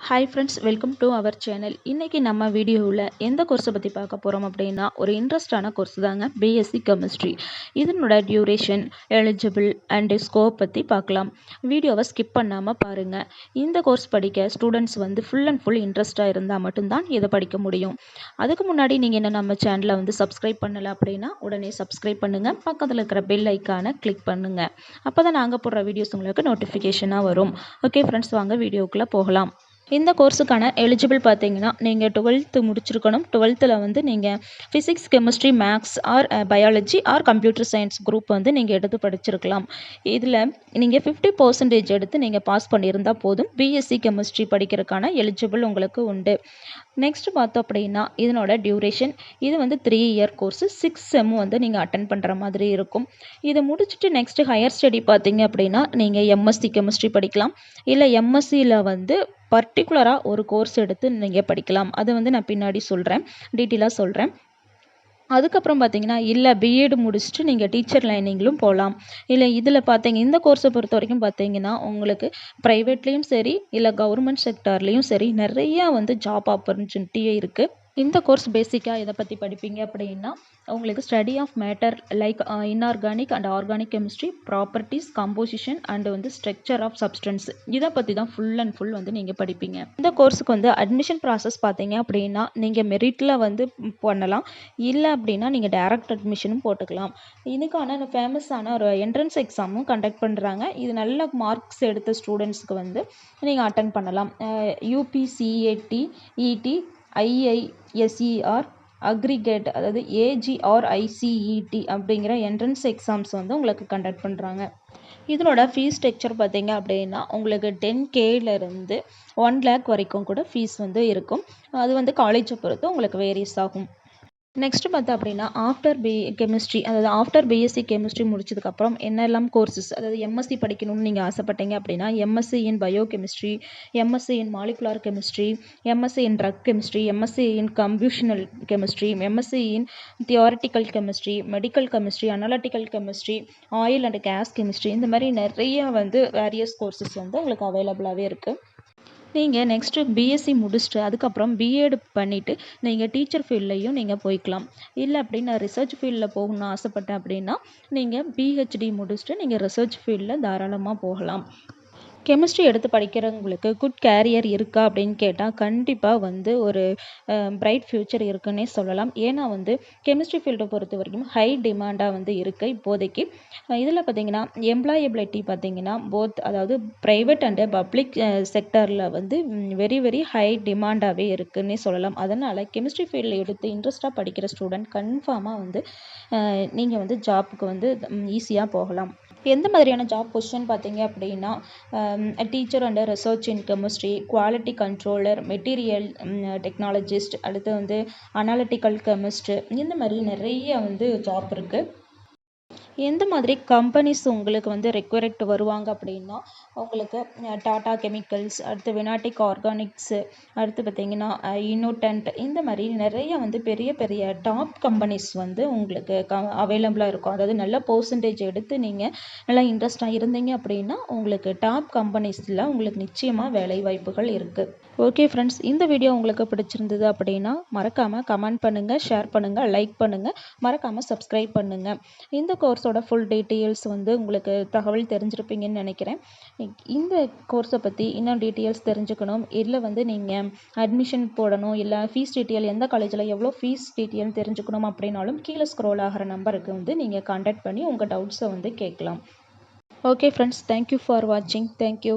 Hi friends, welcome to our channel. இன்றைக்கி நம்ம வீடியோவில் எந்த கோர்ஸை பற்றி பார்க்க போகிறோம் அப்படின்னா, ஒரு இன்ட்ரெஸ்டான கோர்ஸ் தாங்க, பிஎஸ்சி கெமிஸ்ட்ரி. இதனோட டியூரேஷன், எலிஜிபிள் அண்டு ஸ்கோப் பற்றி பார்க்கலாம். வீடியோவை ஸ்கிப் பண்ணாமல் பாருங்கள். இந்த கோர்ஸ் படிக்க ஸ்டூடெண்ட்ஸ் வந்து ஃபுல் அண்ட் ஃபுல் இன்ட்ரெஸ்ட்டாக இருந்தால் மட்டும்தான் இதை படிக்க முடியும். அதுக்கு முன்னாடி நீங்கள் என்ன நம்ம சேனலை வந்து சப்ஸ்கிரைப் பண்ணலை அப்படின்னா உடனே சப்ஸ்கிரைப் பண்ணுங்கள். பக்கத்தில் இருக்கிற பெல் ஐக்கானை கிளிக் பண்ணுங்கள். அப்போ தான் நாங்கள் போடுற வீடியோஸ் உங்களுக்கு நோட்டிஃபிகேஷனாக வரும். ஓகே ஃப்ரெண்ட்ஸ், வாங்க வீடியோக்குள்ளே போகலாம். இந்த கோர்ஸுக்கான எலிஜிபிள் பார்த்தீங்கன்னா, நீங்கள் 12th முடிச்சிருக்கணும். 12th வந்து நீங்கள் physics, chemistry, maths or biology or computer science group வந்து நீங்கள் எடுத்து படிச்சிருக்கலாம். இதில் நீங்கள் 50% எடுத்து நீங்கள் பாஸ் பண்ணியிருந்தால் போதும். பிஎஸ்சி கெமிஸ்ட்ரி படிக்கிறதுக்கான எலிஜிபிள் உங்களுக்கு உண்டு. நெக்ஸ்ட் பார்த்தோம் அப்படின்னா, இதனோட டியூரேஷன் இது வந்து 3 இயர் கோர்ஸு. 6 செம் வந்து நீங்கள் அட்டன் பண்ணுற மாதிரி இருக்கும். இதை முடிச்சுட்டு நெக்ஸ்ட்டு ஹையர் ஸ்டடி பார்த்தீங்க அப்படின்னா, நீங்கள் எம்எஸ்சி கெமிஸ்ட்ரி படிக்கலாம். இல்லை எம்எஸ்சியில் வந்து பர்டிகுலராக ஒரு கோர்ஸ் எடுத்து நீங்கள் படிக்கலாம். அது வந்து நான் பின்னாடி சொல்கிறேன், டீட்டெயிலாக சொல்கிறேன். அதுக்கப்புறம் பார்த்தீங்கன்னா, இல்லை பிஎட் முடிச்சுட்டு நீங்கள் டீச்சர் லைனிங்கிலும் போகலாம். இல்லை இதில் பார்த்தீங்க, இந்த கோர்ஸை பொறுத்த வரைக்கும் பார்த்தீங்கன்னா, உங்களுக்கு ப்ரைவேட்லேயும் சரி இல்லை கவர்மெண்ட் செக்டார்லேயும் சரி நிறையா வந்து ஜாப் ஆப்பர்ச்சுனிட்டியே இருக்குது. இந்த கோர்ஸ் பேசிக்காக எதை பற்றி படிப்பீங்க அப்படின்னா, உங்களுக்கு study of matter like inorganic and organic chemistry, properties, composition and வந்து ஸ்ட்ரக்சர் ஆஃப் சப்ஸ்டன்ஸ், இதை பற்றி தான் ஃபுல் அண்ட் ஃபுல் வந்து நீங்கள் படிப்பீங்க. இந்த கோர்ஸுக்கு வந்து அட்மிஷன் ப்ராசஸ் பார்த்தீங்க அப்படின்னா, நீங்கள் மெரிட்டில் வந்து பண்ணலாம். இல்லை அப்படின்னா நீங்கள் டைரக்ட் அட்மிஷனும் போட்டுக்கலாம். இதுக்கான ஃபேமஸான ஒரு என்ட்ரன்ஸ் எக்ஸாமும் கண்டக்ட் பண்ணுறாங்க. இது நல்ல மார்க்ஸ் எடுத்த ஸ்டூடெண்ட்ஸ்க்கு வந்து நீங்கள் அட்டன் பண்ணலாம். யூபிசிஏடி, இடி, ஐஐஎஸ்இஆர், அக்ரிகேட், அதாவது ஏஜிஆர்ஐசிஇடி அப்படிங்கிற என்ட்ரன்ஸ் எக்ஸாம்ஸ் வந்து உங்களுக்கு கண்டக்ட் பண்ணுறாங்க. இதனோட ஃபீஸ் ஸ்ட்ரக்சர் பார்த்தீங்க அப்படின்னா, உங்களுக்கு 10Kலேருந்து 1 lakh வரைக்கும் கூட ஃபீஸ் வந்து இருக்கும். அது வந்து காலேஜை பொறுத்து உங்களுக்கு வேரியஸ் ஆகும். நெக்ஸ்ட் பார்த்தா அப்படின்னா, ஆஃப்டர் கெமிஸ்ட்ரி, அதாவது ஆஃப்டர் பிஎஸ்சி கெமிஸ்ட்ரி முடிச்சதுக்கப்புறம் என்னெல்லாம் கோர்சஸ், அதாவது எம்எஸ்சி படிக்கணும்னு நீங்கள் ஆசைப்பட்டீங்க அப்படின்னா, MSc in biochemistry, MSc in molecular chemistry, MSc in drug chemistry, MSc in computational chemistry, MSc in theoretical chemistry, medical chemistry, analytical chemistry, oil and gas chemistry, இந்த மாதிரி நிறைய வந்து வேரியஸ் கோர்சஸ் வந்து உங்களுக்கு அவைலபிளாகவே இருக்குது. நீங்கள் நெக்ஸ்ட்டு பிஎஸ்சி முடிச்சுட்டு அதுக்கப்புறம் பிஎட் பண்ணிவிட்டு நீங்கள் டீச்சர் ஃபீல்ட்லையும் நீங்கள் போய்க்கலாம். இல்லை அப்படின்னு நான் ரிசர்ச் ஃபீல்டில் போகணும்னு ஆசைப்பட்டேன் அப்படின்னா, நீங்கள் பிஹெச்டி முடிச்சுட்டு நீங்கள் ரிசர்ச் ஃபீல்டில் தாராளமாக போகலாம். கெமிஸ்ட்ரி எடுத்து படிக்கிறவங்களுக்கு குட் கேரியர் இருக்கா அப்படின்னு கேட்டால், கண்டிப்பாக வந்து ஒரு பிரைட் ஃப்யூச்சர் இருக்குன்னே சொல்லலாம். ஏன்னா வந்து கெமிஸ்ட்ரி ஃபீல்டை பொறுத்த வரைக்கும் ஹை டிமாண்டாக வந்து இருக்குது இப்போதைக்கு. இதில் பார்த்திங்கன்னா எம்ப்ளாயபிலிட்டி பார்த்திங்கன்னா போத், அதாவது ப்ரைவேட் அண்டு பப்ளிக் செக்டரில் வந்து வெரி வெரி ஹை டிமாண்டாகவே இருக்குன்னே சொல்லலாம். அதனால் கெமிஸ்ட்ரி ஃபீல்டில் எடுத்து இன்ட்ரெஸ்ட்டாக படிக்கிற ஸ்டூடெண்ட் கன்ஃபார்மாக வந்து நீங்கள் வந்து ஜாப்புக்கு வந்து ஈஸியாக போகலாம். எந்த மாதிரியான ஜாப் பொசிஷன் பார்த்தீங்க அப்படின்னா, teacher and research in chemistry, quality controller, material technologist, அடுத்து வந்து அனாலிட்டிக்கல் கெமிஸ்ட், இந்த மாதிரி நிறைய வந்து ஜாப் இருக்குது. எந்த மாதிரி கம்பெனிஸ் உங்களுக்கு வந்து ரெக்வயர்ட் வருவாங்க அப்படின்னா, உங்களுக்கு டாடா கெமிக்கல்ஸ், அடுத்து வினாட்டிக் ஆர்கானிக்ஸு, அடுத்து பார்த்திங்கன்னா இன்னோடென்ட், இந்த மாதிரி நிறைய வந்து பெரிய பெரிய டாப் கம்பெனிஸ் வந்து உங்களுக்கு அவைலபிளாக இருக்கும். அதாவது நல்ல பர்சன்டேஜ் எடுத்து நீங்கள் நல்லா இன்ட்ரெஸ்டாக இருந்தீங்க அப்படின்னா உங்களுக்கு டாப் கம்பெனிஸில் உங்களுக்கு நிச்சயமாக வேலை வாய்ப்புகள் இருக்குது. ஓகே ஃப்ரெண்ட்ஸ், இந்த வீடியோ உங்களுக்கு பிடிச்சிருந்தது அப்படின்னா மறக்காமல் கமெண்ட் பண்ணுங்கள், ஷேர் பண்ணுங்கள், லைக் பண்ணுங்கள், மறக்காமல் சப்ஸ்கிரைப் பண்ணுங்கள். இந்த கோர்ஸோட ஃபுல் டீட்டெயில்ஸ் வந்து உங்களுக்கு தகவல் தெரிஞ்சிருப்பீங்கன்னு நினைக்கிறேன். இந்த கோர்ஸை பற்றி இன்னும் டீட்டெயில்ஸ் தெரிஞ்சுக்கணும், இல்லை வந்து நீங்கள் அட்மிஷன் போடணும், இல்லை ஃபீஸ் டீட்டெயில் எந்த காலேஜில் எவ்வளோ ஃபீஸ் டீட்டெயில் தெரிஞ்சுக்கணும் அப்படின்னாலும் கீழே ஸ்க்ரோல் ஆகிற நம்பருக்கு வந்து நீங்கள் கான்டாக்ட் பண்ணி உங்கள் டவுட்ஸை வந்து கேட்கலாம். ஓகே ஃப்ரெண்ட்ஸ், தேங்க்யூ ஃபார் வாட்சிங். தேங்க்யூ.